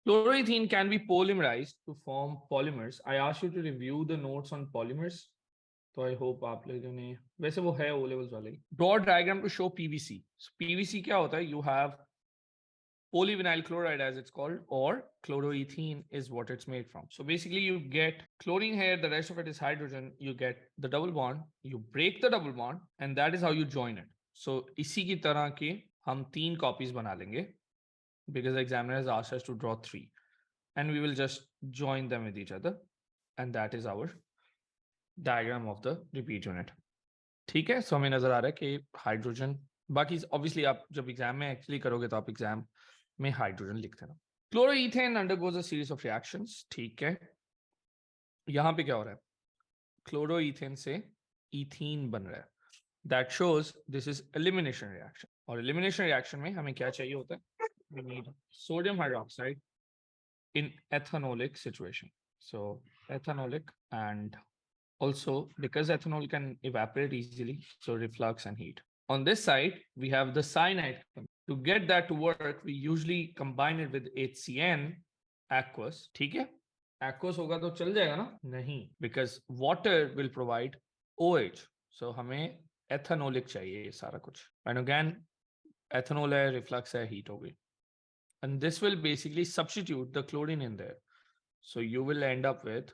Chloroethene can be polymerized to form polymers. I asked you to review the notes on polymers. So I hope आप लोगों ने वैसे वो है O levels वाले. Draw a diagram to show PVC. So PVC क्या होता है? You have polyvinyl chloride as it's called, or chloroethene is what it's made from. So basically you get chlorine here, the rest of it is hydrogen, you get the double bond, you break the double bond, and that is how you join it. So इसी की तरह के हम 3 copies बना लेंगे, because the examiner has asked us to draw 3, and we will just join them with each other, and that is our diagram of the repeat unit. ठीक है, so हमें नजर आ रहा है कि हाइड्रोजन, बाकी ऑब्वियसली आप जब एग्जाम में एक्चुअली करोगे तो आप एग्जाम में हाइड्रोजन लिख देना. क्लोरोईथेन undergoes a series of reactions. ठीक है, यहां पे क्या हो रहा है? क्लोरोईथेन से इथीन बन रहा है. That shows this is elimination reaction. और एलिमिनेशन रिएक्शन में हमें क्या चाहिए होता है? We need sodium hydroxide in ethanolic situation. So ethanolic, and also because ethanol can evaporate easily, so reflux and heat. On this side, we have the cyanide. To get that to work, we usually combine it with HCN aqueous. ठीक है? Aqueous होगा तो चल जाएगा ना? नहीं, because water will provide OH. So हमें ethanolic चाहिए ये सारा कुछ. And again, ethanol है, reflux है, heat हो गई. And this will basically substitute the chlorine in there. So you will end up with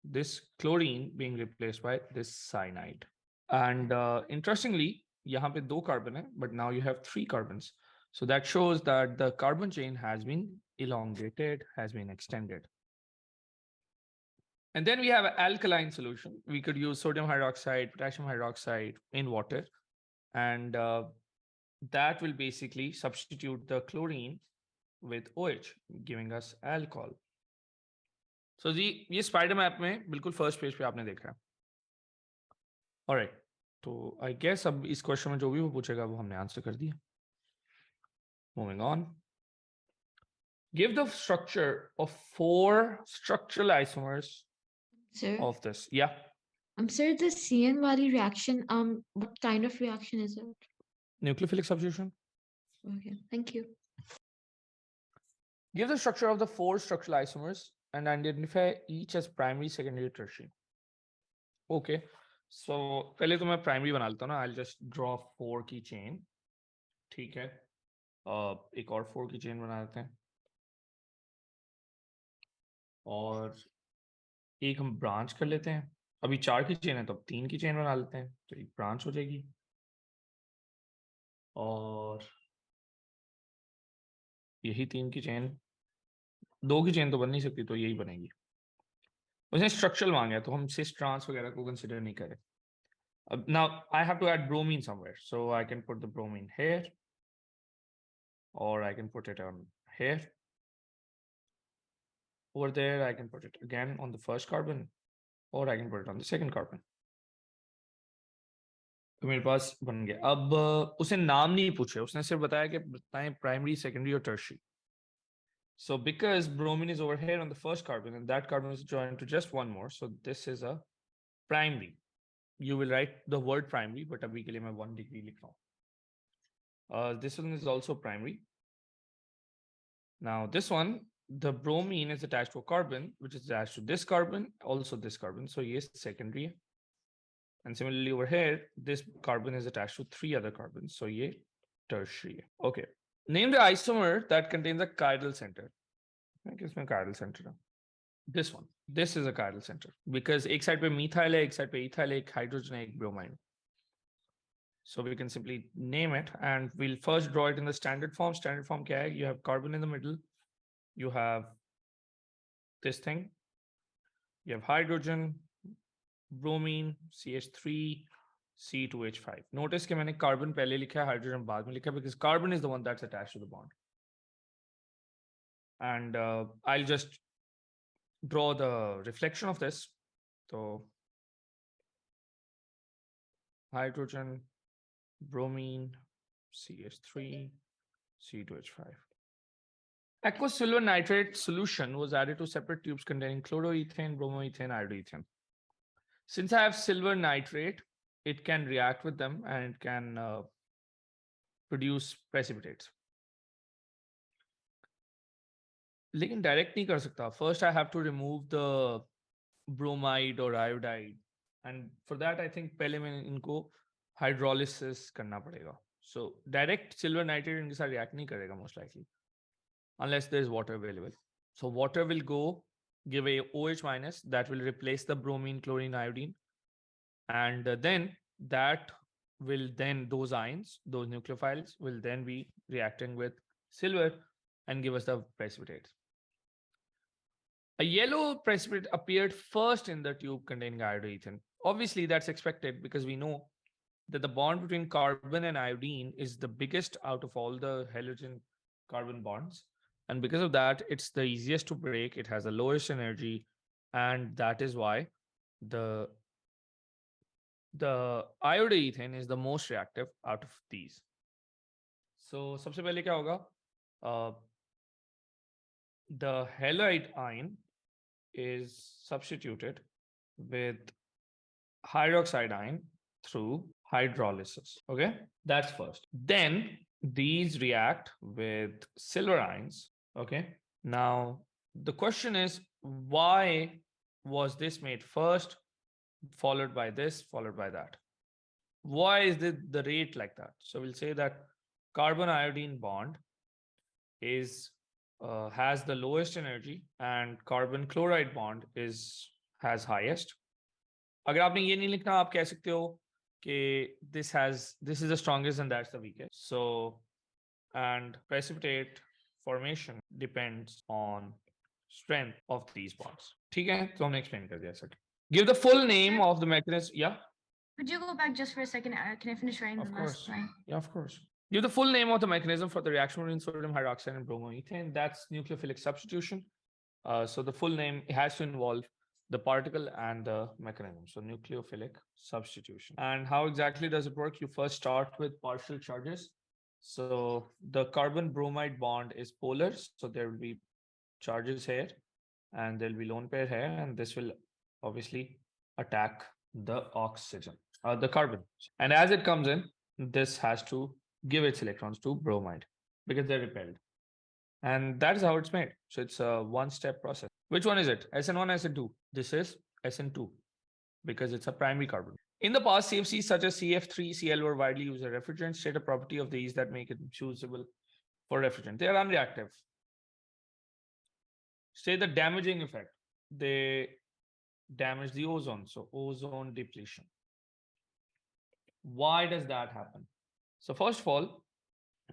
this chlorine being replaced by this cyanide. And interestingly, यहाँ पे 2 carbon है, but now you have 3 carbons. So that shows that the carbon chain has been elongated, has been extended. And then we have an alkaline solution. We could use sodium hydroxide, potassium hydroxide in water. And that will basically substitute the chlorine with OH, giving us alcohol. So जी ये spider map में बिल्कुल first page पे आपने देखा है. Alright, तो I guess अब इस क्वेश्चन में जो भी वो पूछेगा वो हमने आंसर कर दिया. Moving on. Give the structure of 4 structural isomers Sir, of this. Yeah. sir, the CN wali reaction, what kind of reaction is it? Nucleophilic substitution. Okay, thank you. Give the structure of the 4 structural isomers and identify each as primary, secondary, tertiary. Okay. So पहले तो मैं primary बना लेता हूँ ना. I'll just draw 4 की chain. ठीक है, एक और 4 की चेन बना देते हैं, और एक हम ब्रांच कर लेते हैं. अभी 4 की चेन है तो अब 3 की चेन बना लेते हैं, तो एक ब्रांच हो जाएगी. और यही 3 की चेन, 2 की चेन तो बन नहीं सकती, तो यही बनेगी. उसने स्ट्रक्चरल मांगा तो हम सिस ट्रांस वगैरह को कंसिडर नहीं करें. अब now I have to add bromine somewhere, so I can put the bromine here, और I can put it on here. Over there, I can put it again on the first carbon, or I can put it on the second carbon. तो मेरे पास बन गया. अब उसे नाम नहीं पूछे, उसने सिर्फ बताया कि बताएं प्राइमरी, सेकेंडरी और tertiary. So because bromine is over here on the first carbon and that carbon is joined to just one more, so this is a primary. You will write the word primary, but abhi ke liye main 1 degree likh raha hu. This one is also primary. Now this one, the bromine is attached to a carbon, which is attached to this carbon, also this carbon. So yes, secondary. And similarly over here, this carbon is attached to 3 other carbons. So ye tertiary. Okay. Name the isomer that contains a chiral center. किसमें chiral center है? This one. This is a chiral center because एक side पे methyl है, एक side पे ethyl है, एक hydrogen है, एक bromine. So we can simply name it, and we'll first draw it in the standard form. Standard form क्या है? You have carbon in the middle. You have this thing. You have hydrogen, bromine, CH3, C2H5. Notice कि मैंने carbon पहले लिखा है, hydrogen बाद में लिखा है, because carbon is the one that's attached to the bond. And I'll just draw the reflection of this. So hydrogen, bromine, CH3, C2H5. Aqueous silver nitrate solution was added to separate tubes containing chloroethane, bromoethane, iodoethane. Since I have silver nitrate, it can react with them and it can produce precipitates. लेकिन direct नहीं कर सकता. First I have to remove the bromide or iodide, and for that I think पहले मैं इनको hydrolysis करना पड़ेगा. So direct silver nitrate इनके साथ react नहीं करेगा most likely unless there is water available. So water will go give a OH minus that will replace the bromine, chlorine, iodine, and then that will then those ions, those nucleophiles will then be reacting with silver and give us the precipitate. A yellow precipitate appeared first in the tube containing iodoethane. Obviously, that's expected because we know that the bond between carbon and iodine is the biggest out of all the halogen carbon bonds. And because of that, it's the easiest to break. It has the lowest energy. And that is why the, the iodoethane is the most reactive out of these. So, सबसे पहले क्या होगा? The halide ion is substituted with hydroxide ion through hydrolysis. Okay, that's first. Then these react with silver ions. Okay, now the question is why was this made first, followed by this, followed by that? Why is the rate like that? So we'll say that carbon iodine bond is has the lowest energy and carbon chloride bond is has highest. अगर आपने ये नहीं लिखना आप कह सकते हो कि this is the strongest and that's the weakest. So and precipitate formation depends on strength of these bonds. ठीक है तो हमने explain कर दिया sir. Give the full name of the mechanism. Yeah. Could you go back just for a second? Can I finish writing Of the course. last line? Yeah, of course. Give the full name of the mechanism for the reaction between sodium hydroxide and bromoethane. That's nucleophilic substitution. So the full name has to involve the particle and the mechanism. So nucleophilic substitution. And how exactly does it work? You first start with partial charges. So the carbon bromide bond is polar. So there will be charges here and there'll be lone pair here. And this will obviously attack the oxygen, the carbon. And as it comes in, this has to give its electrons to bromide because they're repelled. And that is how it's made. So it's a one-step process. Which one is it? SN1, SN2. This is SN2 because it's a primary carbon. In the past, CFCs such as CF3, Cl were widely used as refrigerants. State a property of these that make it choosable for refrigerant. They are unreactive. Say the damaging effect. They damage the ozone. So ozone depletion. Why does that happen? So first of all,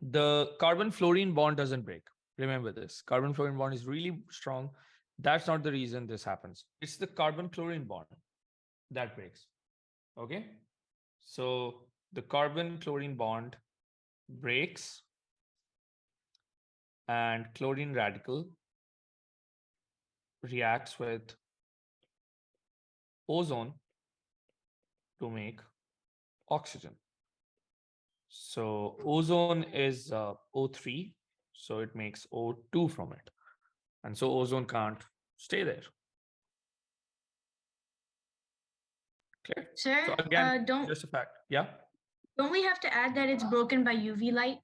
the carbon fluorine bond doesn't break. Remember this, carbon fluorine bond is really strong. That's not the reason this happens. It's the carbon chlorine bond that breaks. Okay. So the carbon chlorine bond breaks and chlorine radical reacts with ozone to make oxygen. So ozone is O3, so it makes O2 from it. And so ozone can't stay there. Okay. Sir, So again, don't just a fact. Yeah. don't we have to add that it's broken by UV light?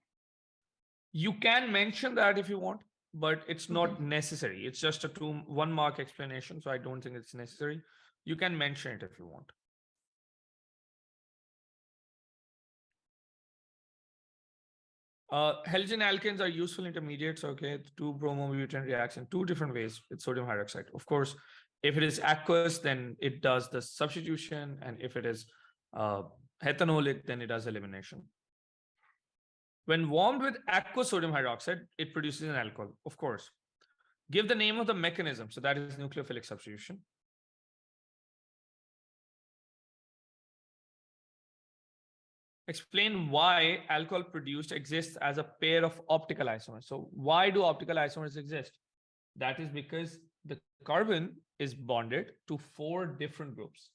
You can mention that if you want, but it's not necessary. It's just a 1 mark explanation. So I don't think it's necessary. You can mention it if you want. Halogenoalkanes are useful intermediates. Okay, two bromobutane reacts in 2 different ways with sodium hydroxide. Of course, if it is aqueous, then it does the substitution, and if it is ethanolic, then it does elimination. When warmed with aqueous sodium hydroxide, it produces an alcohol. Of course, give the name of the mechanism. So that is nucleophilic substitution. Explain why alcohol produced exists as a pair of optical isomers. So why do optical isomers exist? That is because the carbon is bonded to 4 different groups,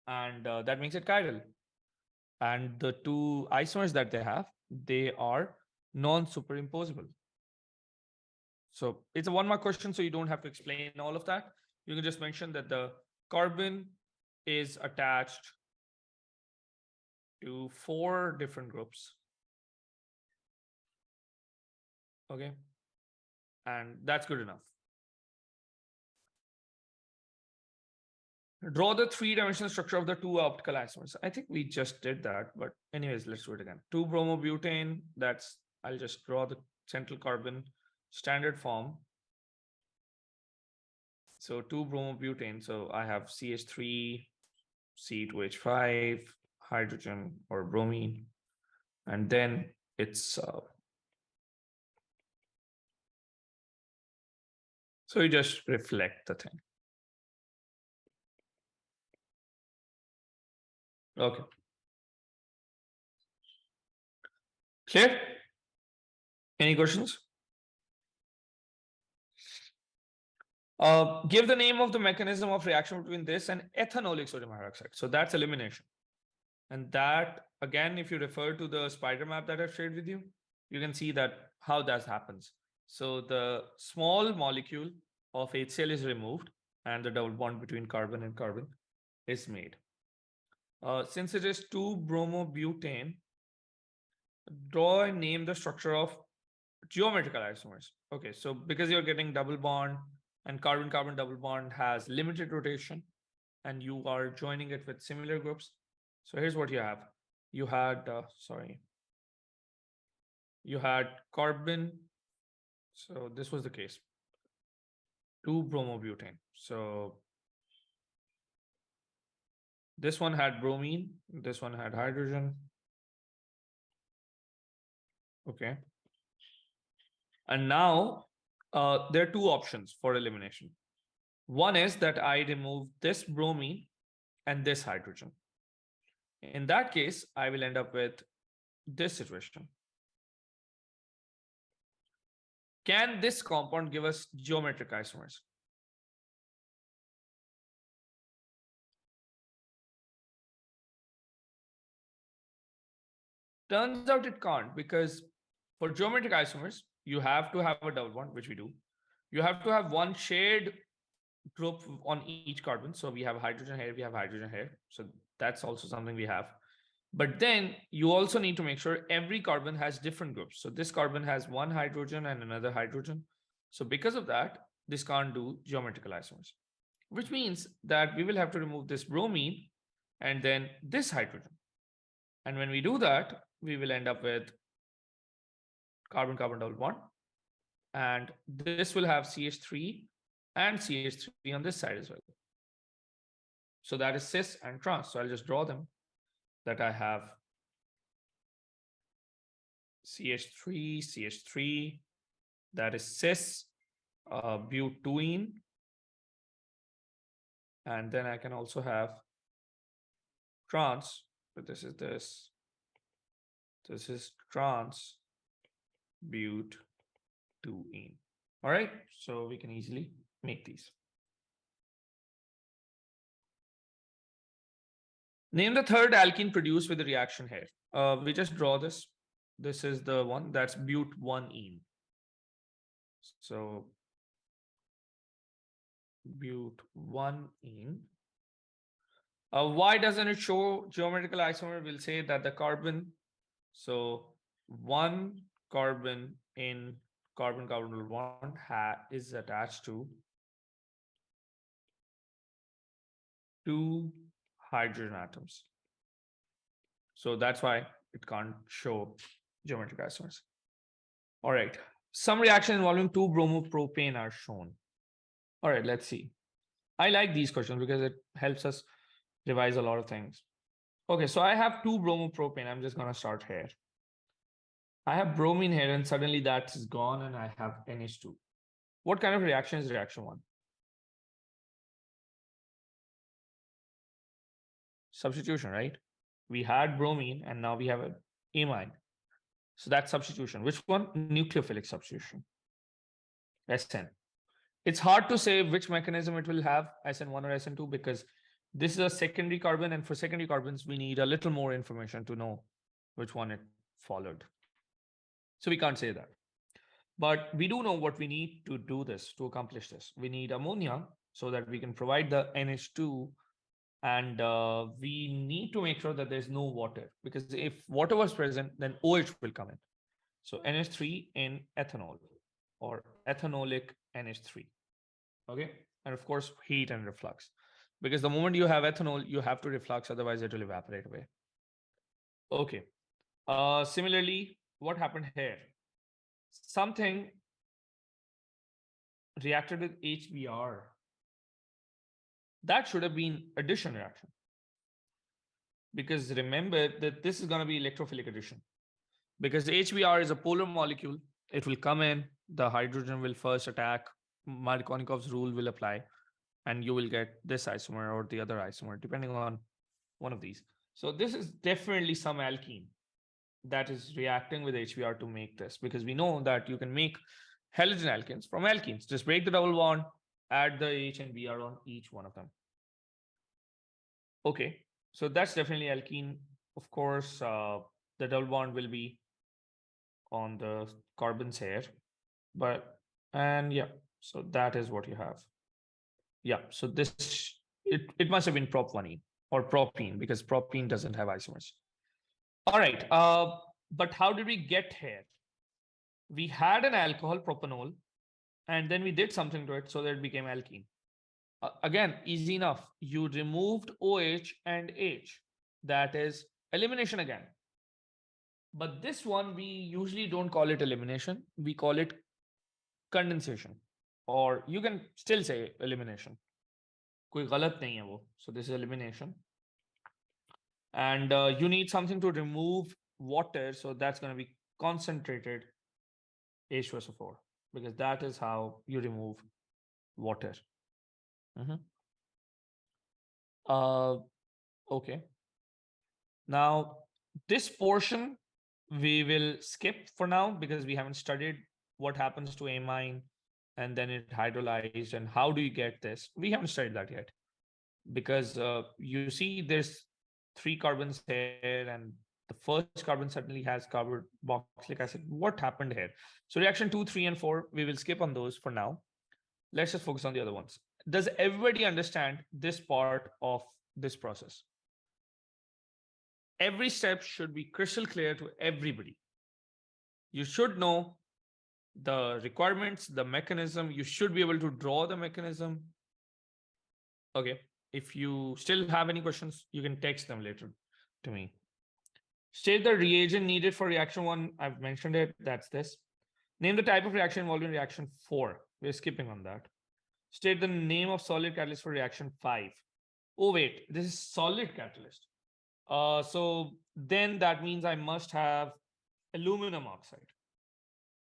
and that makes it chiral. And the 2 isomers that they are non-superimposable. So it's a 1 mark question, so you don't have to explain all of that. You can just mention that the carbon is attached to 4 different groups. Okay. And that's good enough. Draw the three-dimensional structure of the two optical isomers. I think we just did that, but anyways, let's do it again. 2-bromobutane, I'll just draw the central carbon standard form. So 2-bromobutane, so I have CH3, C2H5, hydrogen or bromine, and then it's so you just reflect the thing. Okay. Clear? Any questions? Give the name of the mechanism of reaction between this and ethanolic sodium hydroxide. So that's elimination. And that, again, if you refer to the spider map that I've shared with you, you can see that how that happens. So the small molecule of HCl is removed and the double bond between carbon and carbon is made. Since it is 2-bromobutane, draw and name the structure of geometrical isomers. Okay, so because you're getting double bond and carbon-carbon double bond has limited rotation and you are joining it with similar groups. So here's what you have. You had, you had carbon. So this was the case. 2-bromobutane. So this one had bromine. This one had hydrogen. Okay. And now there are two options for elimination. One is that I remove this bromine and this hydrogen. In that case, I will end up with this situation. Can this compound give us geometric isomers? Turns out it can't, because for geometric isomers, you have to have a double bond, which we do. You have to have one shared group on each carbon. So we have hydrogen here, we have hydrogen here. So that's also something we have. But then you also need to make sure every carbon has different groups. So this carbon has one hydrogen and another hydrogen. So because of that, this can't do geometrical isomers, which means that we will have to remove this bromine and then this hydrogen. And when we do that, we will end up with carbon-carbon double bond. And this will have CH3 and CH3 on this side as well. So that is cis and trans. So I'll just draw them, that I have CH3, CH3, that is cis, butene. And then I can also have trans, but this is trans butene. All right, so we can easily make these. Name the third alkene produced with the reaction here. We just draw this. This is the one that's but1-ene. So but1-ene. Why doesn't it show geometrical isomer? We'll say that the carbon, so one carbon in carbon-carbon bond is attached to two hydrogen atoms. So that's why it can't show geometric isomers. All right, some reaction involving 2-bromopropane are shown. All right, let's see. I like these questions because it helps us revise a lot of things. Okay, so I have 2-bromopropane. I'm just going to start here. I have bromine here and suddenly that is gone and I have NH2. What kind of reaction is reaction 1? Substitution, right? We had bromine and now we have an amine. So that's substitution. Which one? Nucleophilic substitution. SN. It's hard to say which mechanism it will have, SN1 or SN2, because this is a secondary carbon, and for secondary carbons, we need a little more information to know which one it followed. So we can't say that. But we do know what we need to do this, to accomplish this. We need ammonia so that we can provide the NH2, and we need to make sure that there's no water, because if water was present, then OH will come in. So NH3 in ethanol. or ethanolic NH3. Okay. And of course, heat and reflux. Because the moment you have ethanol, you have to reflux, otherwise it will evaporate away. Okay. Similarly, what happened here? Something reacted with HBr. That should have been addition reaction. Because remember that this is going to be electrophilic addition. Because HBr is a polar molecule. It will come in, the hydrogen will first attack, Markovnikov's rule will apply, and you will get this isomer or the other isomer, depending on one of these. So this is definitely some alkene that is reacting with HBr to make this, because we know that you can make halogenalkanes from alkenes. Just break the double bond, add the H and Br on each one of them. Okay, so that's definitely alkene. Of course, the double bond will be on the carbons here, and yeah, so that is what you have. Yeah, so this, it must have been prop1e or propene, because propene doesn't have isomers. All right, but how did we get here? We had an alcohol, propanol, and then we did something to it so that it became alkene. Again, easy enough. You removed OH and H. That is elimination again. But this one, we usually don't call it elimination. We call it condensation. Or you can still say elimination. Koi galat nahi hai wo. So this is elimination. And you need something to remove water. So that's going to be concentrated H2SO4, because that is how you remove water. Okay. Now, this portion we will skip for now because we haven't studied what happens to amine and then it hydrolyzed and how do you get this. We haven't studied that yet, because you see there's 3 carbons here and the first carbon certainly has carboxylic acid. What happened here? So reaction 2, 3, and 4, we will skip on those for now. Let's just focus on the other ones. Does everybody understand this part of this process? Every step should be crystal clear to everybody. You should know the requirements, the mechanism. You should be able to draw the mechanism. Okay. If you still have any questions, you can text them later to me. State the reagent needed for reaction 1. I've mentioned it. That's this. Name the type of reaction involved in reaction 4. We're skipping on that. State the name of solid catalyst for reaction 5. Oh, wait, this is solid catalyst. So then that means I must have aluminum oxide,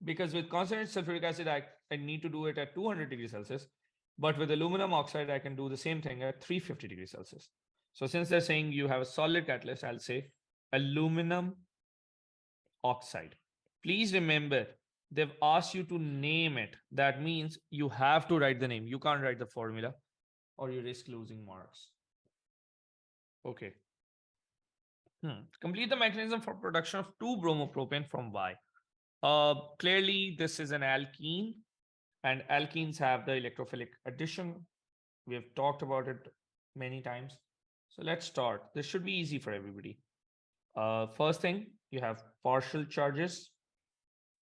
because with concentrated sulfuric acid, I need to do it at 200 degrees Celsius. But with aluminum oxide, I can do the same thing at 350 degrees Celsius. So since they're saying you have a solid catalyst, I'll say aluminum oxide. Please remember, they've asked you to name it. That means you have to write the name. You can't write the formula or you risk losing marks. Okay. Complete the mechanism for production of 2-bromopropane from Y. Clearly, this is an alkene, and alkenes have the electrophilic addition. We have talked about it many times. So let's start. This should be easy for everybody. First thing, you have partial charges.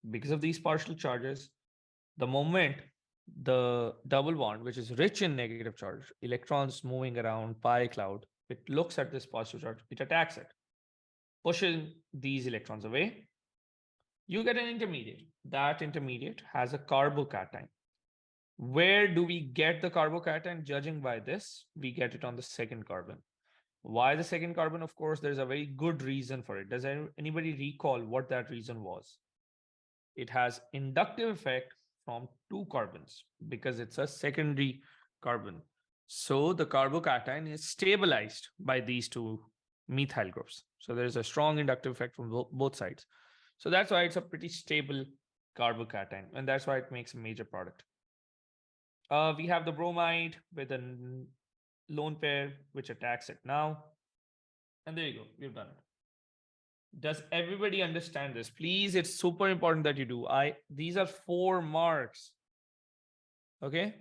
Because of these partial charges, the moment the double bond, which is rich in negative charge, electrons moving around pi cloud, it looks at this positive charge, it attacks it, pushing these electrons away. You get an intermediate. That intermediate has a carbocation. Where do we get the carbocation? Judging by this, we get it on the second carbon. Why the second carbon? Of course, there's a very good reason for it. Does anybody recall what that reason was? It has inductive effect from 2 carbons because it's a secondary carbon. So the carbocation is stabilized by these 2 methyl groups. So there's a strong inductive effect from both sides. So that's why it's a pretty stable carbocation, and that's why it makes a major product. We have the bromide with a lone pair, which attacks it now. And there you go, we've done it. Does everybody understand this? Please, it's super important that you do. These are 4 marks. Okay.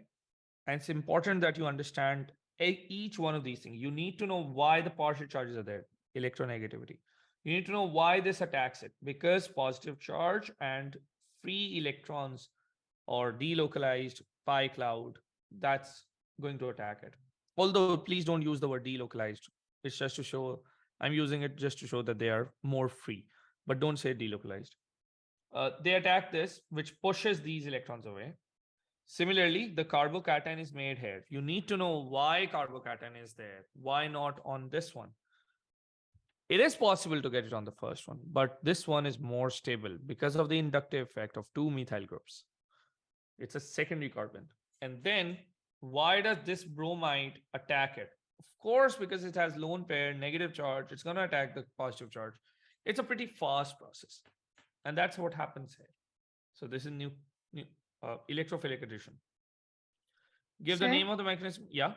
And it's important that you understand each one of these things. You need to know why the partial charges are there, electronegativity. You need to know why this attacks it, because positive charge and free electrons or delocalized pi cloud, that's going to attack it. Although please don't use the word delocalized. It's just to show, I'm using it just to show that they are more free, but don't say delocalized. They attack this, which pushes these electrons away. Similarly, the carbocation is made here. You need to know why carbocation is there. Why not on this one? It is possible to get it on the first one, but this one is more stable because of the inductive effect of two methyl groups. It's a secondary carbon. And then why does this bromide attack it? Of course, because it has lone pair, negative charge, it's going to attack the positive charge. It's a pretty fast process. And that's what happens here. So this is new electrophilic addition. Give the Sir? name of the mechanism. Yeah.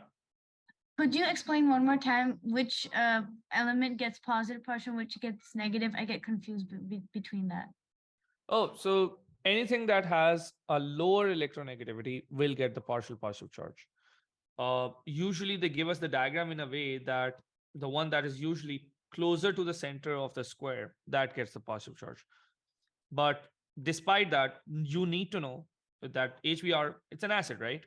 Could you explain one more time which element gets positive partial, which gets negative? I get confused between that. Oh, so anything that has a lower electronegativity will get the partial positive charge. Usually they give us the diagram in a way that the one that is usually closer to the center of the square, that gets the positive charge. But despite that, you need to know that HBr, it's an acid, right?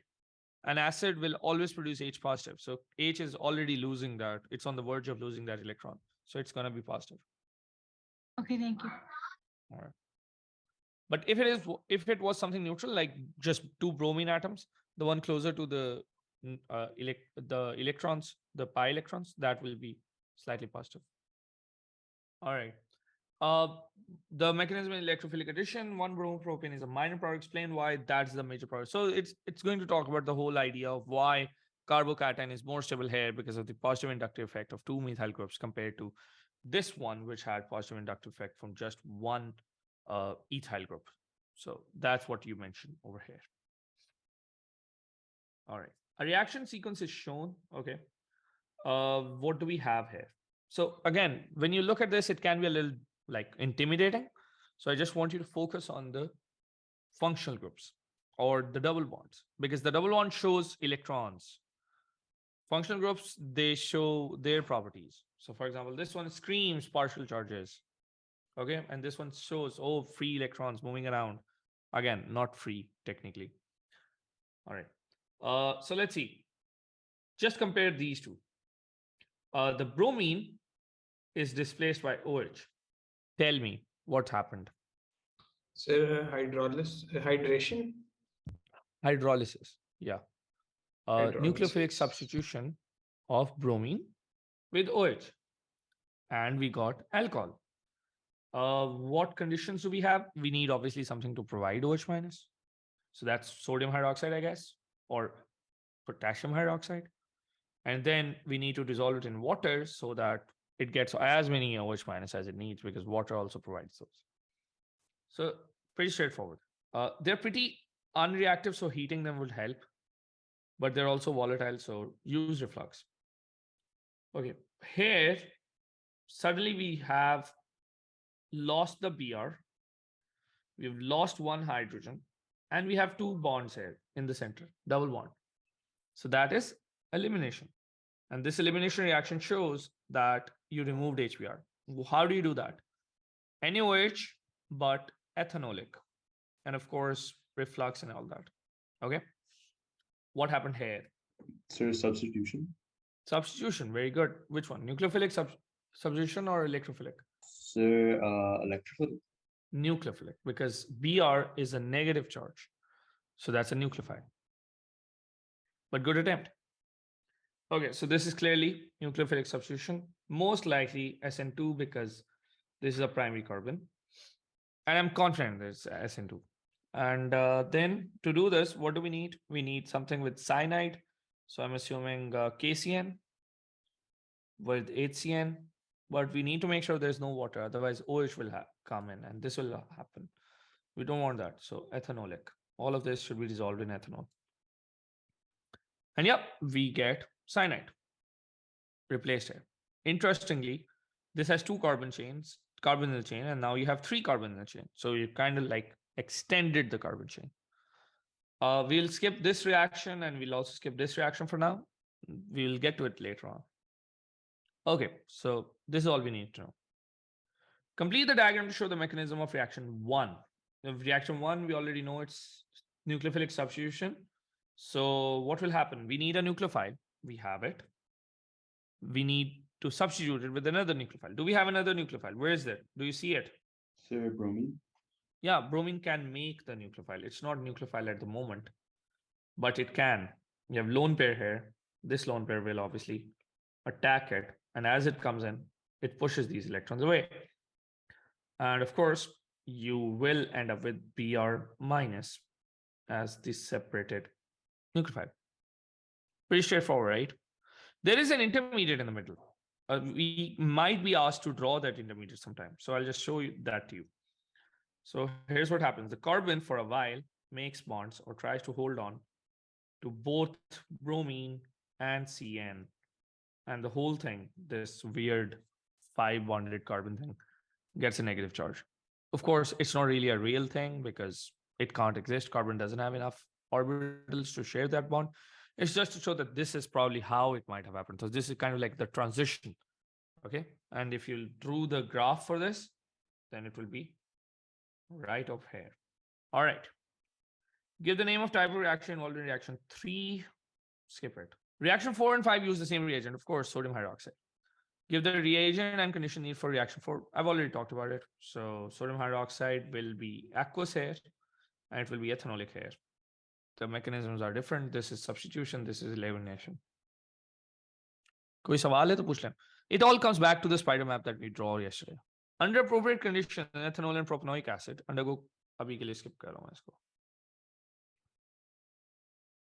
An acid will always produce H positive. So H is already losing that. It's on the verge of losing that electron. So it's going to be positive. Okay, thank you. All right. But if it was something neutral, like just two bromine atoms, the one closer to the electrons, the pi electrons, that will be slightly positive. All right. The mechanism in electrophilic addition, 1-bromopropane is a minor product. Explain why that's the major product. So it's going to talk about the whole idea of why carbocation is more stable here because of the positive inductive effect of two methyl groups compared to this one, which had positive inductive effect from just one ethyl group. So that's what you mentioned over here. All right. A reaction sequence is shown. Okay. What do we have here? So again, when you look at this, it can be a little like intimidating. So I just want you to focus on the functional groups or the double bonds, because the double bond shows electrons. Functional groups, they show their properties. So for example, this one screams partial charges. Okay. And this one shows, oh, free electrons moving around. Again, not free technically. All right. So let's see. Just compare these two. The bromine is displaced by OH. Tell me what happened. So hydration. Hydrolysis. Yeah. Hydrolysis. Nucleophilic substitution of bromine with OH. And we got alcohol. What conditions do we have? We need obviously something to provide OH minus. So that's sodium hydroxide, I guess, or potassium hydroxide. And then we need to dissolve it in water so that it gets as many OH minus as it needs, because water also provides those. So pretty straightforward. They're pretty unreactive, so heating them would help, but they're also volatile, so use reflux. Okay, here, suddenly we have lost the Br, we've lost one hydrogen, and we have two bonds here in the center, double bond. So that is elimination. And this elimination reaction shows that you removed HBr. How do you do that? NaOH, but ethanolic. And of course, reflux and all that. Okay. What happened here? So substitution. Substitution. Very good. Which one? Nucleophilic substitution or electrophilic? So electrophilic. Nucleophilic, because Br is a negative charge. So that's a nucleophile. But good attempt. Okay, so this is clearly nucleophilic substitution, most likely SN2, because this is a primary carbon. And I'm confident it's SN2. And then to do this, what do we need? We need something with cyanide. So I'm assuming KCN with HCN, but we need to make sure there's no water. Otherwise, OH will come in and this will happen. We don't want that. So ethanolic. All of this should be dissolved in ethanol. And yep, we get cyanide replaced here. Interestingly, this has two carbon chains, carbonyl chain, and now you have three carbonyl chain. So you kind of like extended the carbon chain. We'll skip this reaction and we'll also skip this reaction for now. We'll get to it later on. Okay, so this is all we need to know. Complete the diagram to show the mechanism of reaction 1. Reaction 1, we already know it's nucleophilic substitution. So what will happen? We need a nucleophile. We have it. We need to substitute it with another nucleophile. Do we have another nucleophile? Where is that? Do you see it? Sir, bromine. Yeah, bromine can make the nucleophile. It's not nucleophile at the moment, but it can. You have lone pair here. This lone pair will obviously attack it. And as it comes in, it pushes these electrons away. And of course, you will end up with Br minus as the separated nucleophile. Pretty straightforward, right? There is an intermediate in the middle. We might be asked to draw that intermediate sometime. So I'll just show you that to you. So here's what happens. The carbon for a while makes bonds or tries to hold on to both bromine and CN. And the whole thing, this weird 5-bonded carbon thing, gets a negative charge. Of course, it's not really a real thing because it can't exist. Carbon doesn't have enough orbitals to share that bond. It's just to show that this is probably how it might have happened. So this is kind of like the transition. Okay. And if you drew the graph for this, then it will be right up here. All right. Give the name of type of reaction involved in reaction 3. Skip it. Reaction 4 and 5 use the same reagent, of course, sodium hydroxide. Give the reagent and condition need for reaction 4. I've already talked about it. So sodium hydroxide will be aqueous here, and it will be ethanolic here. The mechanisms are different. This is substitution. This is elimination. कोई सवाल है तो पूछ लें. It all comes back to the spider map that we draw yesterday. Under appropriate conditions, ethanol and propanoic acid undergo. अभी के लिए skip कर रहा हूँ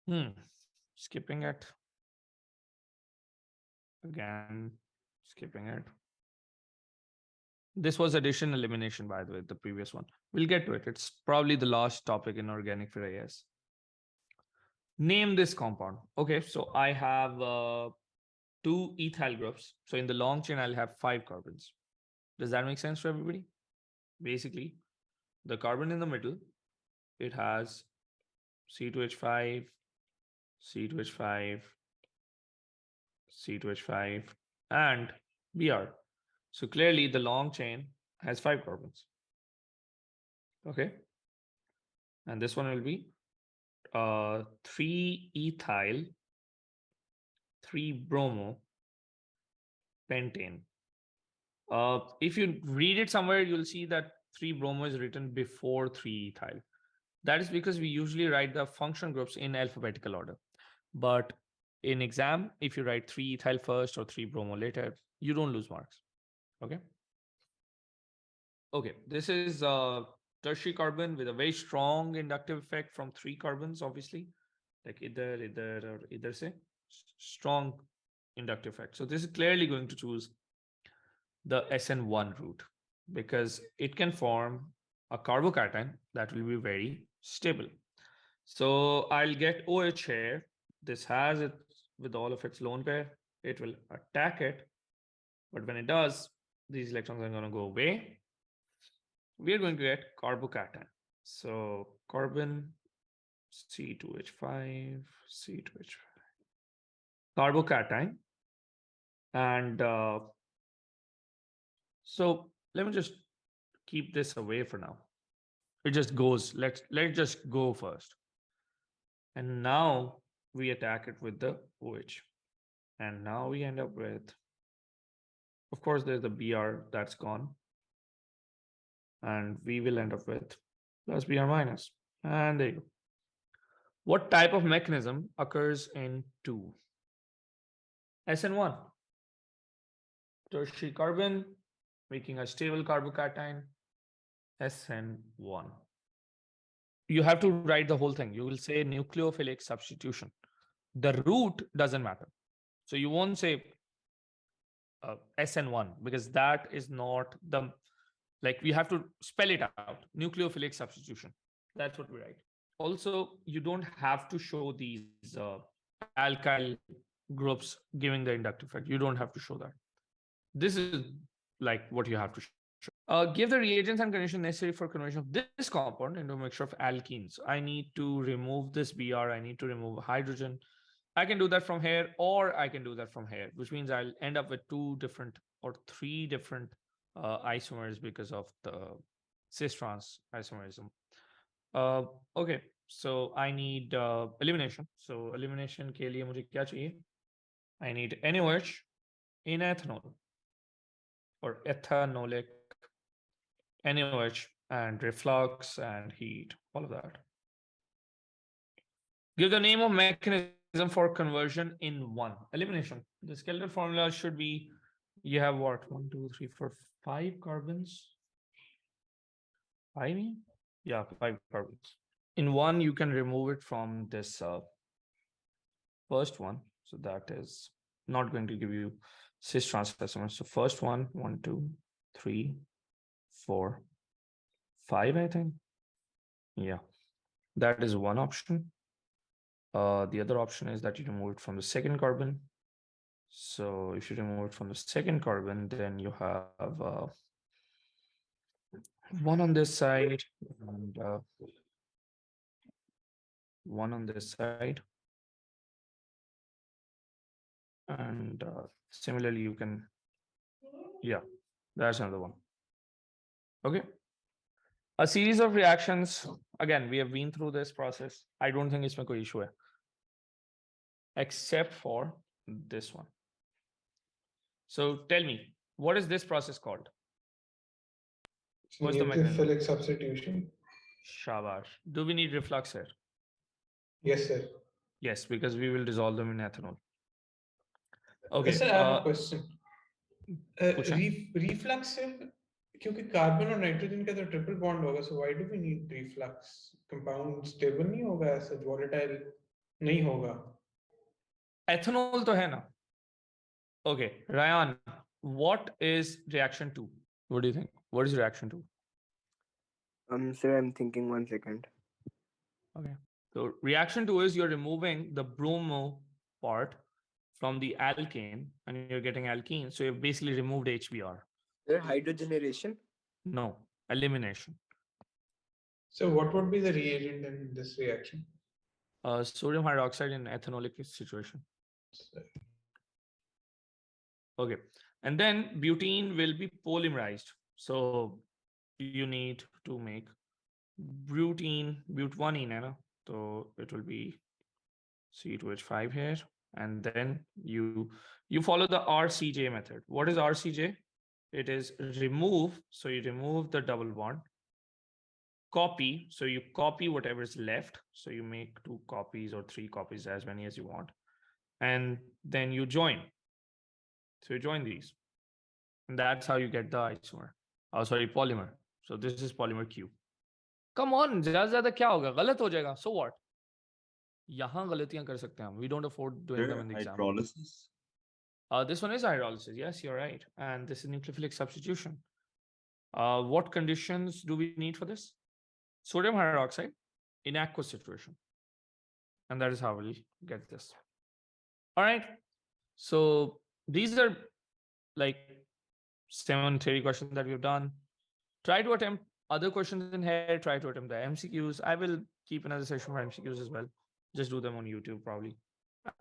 इसको. Skipping it. Again, skipping it. This was addition elimination, by the way, the previous one. We'll get to it. It's probably the last topic in organic for AS. Name this compound. Okay, so I have 2 ethyl groups. So in the long chain, I'll have 5 carbons. Does that make sense to everybody? Basically, the carbon in the middle, it has C2H5, C2H5, C2H5, and Br. So clearly the long chain has 5 carbons. Okay. And this one will be 3 ethyl, 3 bromo, pentane. If you read it somewhere, you'll see that 3 bromo is written before 3 ethyl. That is because we usually write the function groups in alphabetical order. But in exam, if you write 3 ethyl first or 3 bromo later, you don't lose marks. Okay. Okay, this is tertiary carbon with a very strong inductive effect from 3 carbons, obviously, like either or either say strong inductive effect. So this is clearly going to choose the SN1 route because it can form a carbocation that will be very stable. So I'll get OH here. This has it with all of its lone pair. It will attack it. But when it does, these electrons are going to go away. We are going to get carbocation. So carbon C2H5, C2H5, carbocation. And so let me just keep this away for now. It just goes, let's just go first. And now we attack it with the OH. And now we end up with, of course, there's the Br that's gone. And we will end up with plus Br minus. And there you go. What type of mechanism occurs in 2? SN1. Tertiary carbon making a stable carbocation, SN1. You have to write the whole thing. You will say nucleophilic substitution. The root doesn't matter. So you won't say SN1 because that is not the, like we have to spell it out. Nucleophilic substitution. That's what we write. Also, you don't have to show these alkyl groups giving the inductive effect. You don't have to show that. This is like what you have to show. Give the reagents and conditions necessary for conversion of this compound into a mixture of alkenes. I need to remove this Br. I need to remove hydrogen. I can do that from here, or I can do that from here, which means I'll end up with 2 different or 3 different isomers because of the cis-trans isomerism. Okay, so I need elimination. So elimination के लिए मुझे क्या चाहिए? I need NaOH in ethanol or ethanolic NaOH and reflux and heat, all of that. Give the name of mechanism for conversion in one. Elimination. The skeletal formula should be, you have what? 1, 2, 3, 4, 5 carbons. 5? Yeah, 5 carbons. In one, you can remove it from this first one. So that is not going to give you cis trans isomers. So first one, 1, 2, 3, 4, 5, I think. Yeah, that is one option. The other option is that you remove it from the second carbon. So if you remove it from the second carbon, then you have one on this side and one on this side. And similarly, you can, yeah, that's another one. Okay. A series of reactions. Again, we have been through this process. I don't think it's कोई issue hai, except for this one. So tell me, what is this process called? What's the mechanism? Nucleophilic substitution. Shabash. Do we need reflux here? Yes, sir. Yes, because we will dissolve them in ethanol. Okay. Sir, I have a question. पूछें? Refluxive, क्योंकि carbon और nitrogen का तो triple bond होगा, so why do we need reflux? Compound stable नहीं होगा, ऐसा volatile नहीं होगा. Ethanol तो है ना? Okay, Ryan, what is reaction 2? What do you think? What is reaction 2? Sir, I'm thinking 1 second. Okay. So reaction 2 is you're removing the bromo part from the alkane and you're getting alkene. So you've basically removed HBr. Sir, hydrogenation? No, elimination. So what would be the reagent in this reaction? Sodium hydroxide in ethanolic situation. Okay. And then butene will be polymerized. So you need to make butene, but1ene, hai na? So it will be C2H5 here. And then you follow the RCJ method. What is RCJ? It is remove. So you remove the double bond. Copy. So you copy whatever is left. So you make 2 copies or 3 copies, as many as you want. And then you join. So you join these. And that's how you get the isomer. Oh, sorry, polymer. So this is polymer Q. Come on, ज़्यादा क्या होगा? गलत हो जाएगा. So what? यहाँ गलतियां कर सकते हैं हम. We don't afford doing them in the exam. Hydrolysis. This one is hydrolysis. Yes, you're right. And this is nucleophilic substitution. What conditions do we need for this? Sodium hydroxide in aqueous situation. And that is how we'll get this. All right. So these are like 7 theory questions that we've done. Try to attempt other questions in here. Try to attempt the MCQs. I will keep another session for MCQs as well. Just do them on YouTube probably.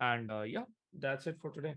And yeah, that's it for today.